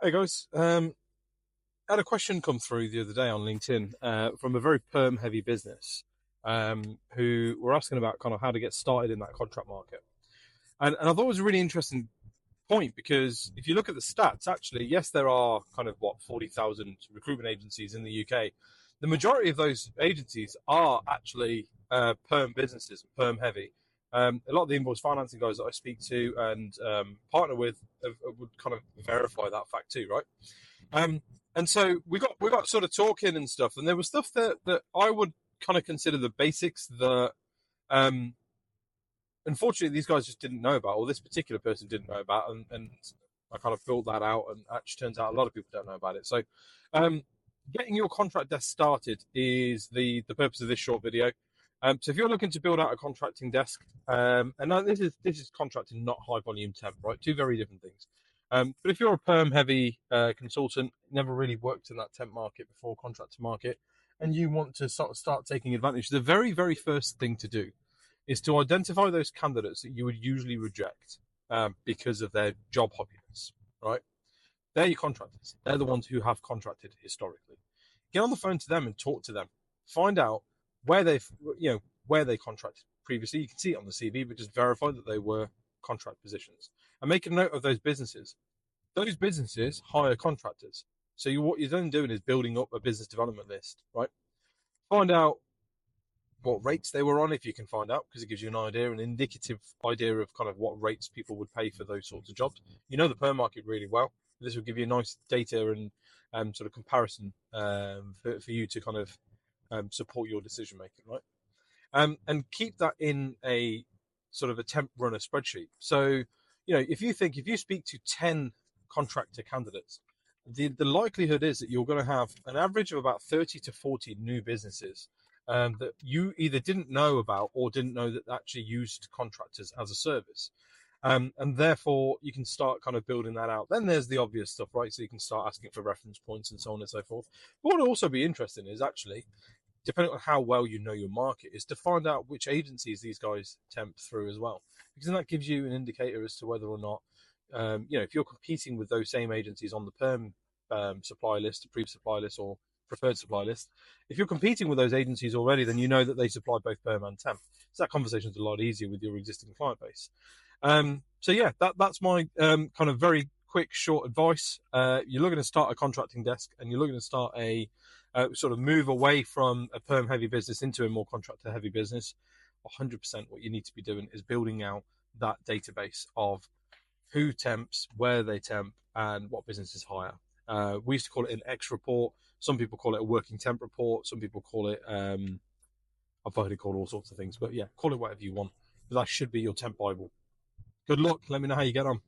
Hey guys, had a question come through the other day on LinkedIn from a very perm heavy business who were asking about kind of how to get started in that contract market. And I thought it was a really interesting point because if you look at the stats, actually, yes, there are kind of 40,000 recruitment agencies in the UK. The majority of those agencies are actually perm businesses, perm heavy. A lot of the invoice financing guys that I speak to and partner with would kind of verify that fact too, right? Um, and so we got sort of talking and stuff, and there was stuff that I would kind of consider the basics that um, unfortunately these guys just didn't know about, or this particular person didn't know about, and I kind of built that out, and actually turns out a lot of people don't know about it. So, um, getting your contract desk started is the purpose of this short video. So if you're looking to build out a contracting desk, and now this is contracting, not high volume temp, right? Two very different things. But if you're a perm heavy consultant, never really worked in that temp market before, contractor market, and you want to sort of start taking advantage, the very, very first thing to do is to identify those candidates that you would usually reject because of their job hobbiness, right? They're your contractors. They're the ones who have contracted historically. Get on the phone to them and talk to them. Find out where where they contracted previously. You can see it on the CV, but just verify that they were contract positions and make a note of those businesses. Those businesses hire contractors. So what you're then doing is building up a business development list, right? Find out what rates they were on if you can find out, because it gives you an indicative idea of kind of what rates people would pay for those sorts of jobs. You know the perm market really well. This will give you nice data and sort of comparison for you to kind of support your decision making, right? And keep that in a sort of a temp runner spreadsheet. So, if you speak to 10 contractor candidates, the likelihood is that you're going to have an average of about 30 to 40 new businesses that you either didn't know about or didn't know that actually used contractors as a service. And therefore, you can start kind of building that out. Then there's the obvious stuff, right? So you can start asking for reference points and so on and so forth. But what would also be interesting is actually, depending on how well you know your market, is to find out which agencies these guys temp through as well, because then that gives you an indicator as to whether or not, if you're competing with those same agencies on the perm supply list, approved supply list, or preferred supply list. If you're competing with those agencies already, then you know that they supply both perm and temp. So that conversation is a lot easier with your existing client base. So yeah, that's my kind of very quick, short advice. You're looking to start a contracting desk, and you're looking to start a sort of move away from a perm heavy business into a more contractor heavy business. 100% what you need to be doing is building out that database of who temps, where they temp, and what businesses hire. We used to call it an X report. Some people call it a working temp report. Some people call it, I've heard it called all sorts of things, but yeah, call it whatever you want. But that should be your temp Bible. Good luck. Let me know how you get on.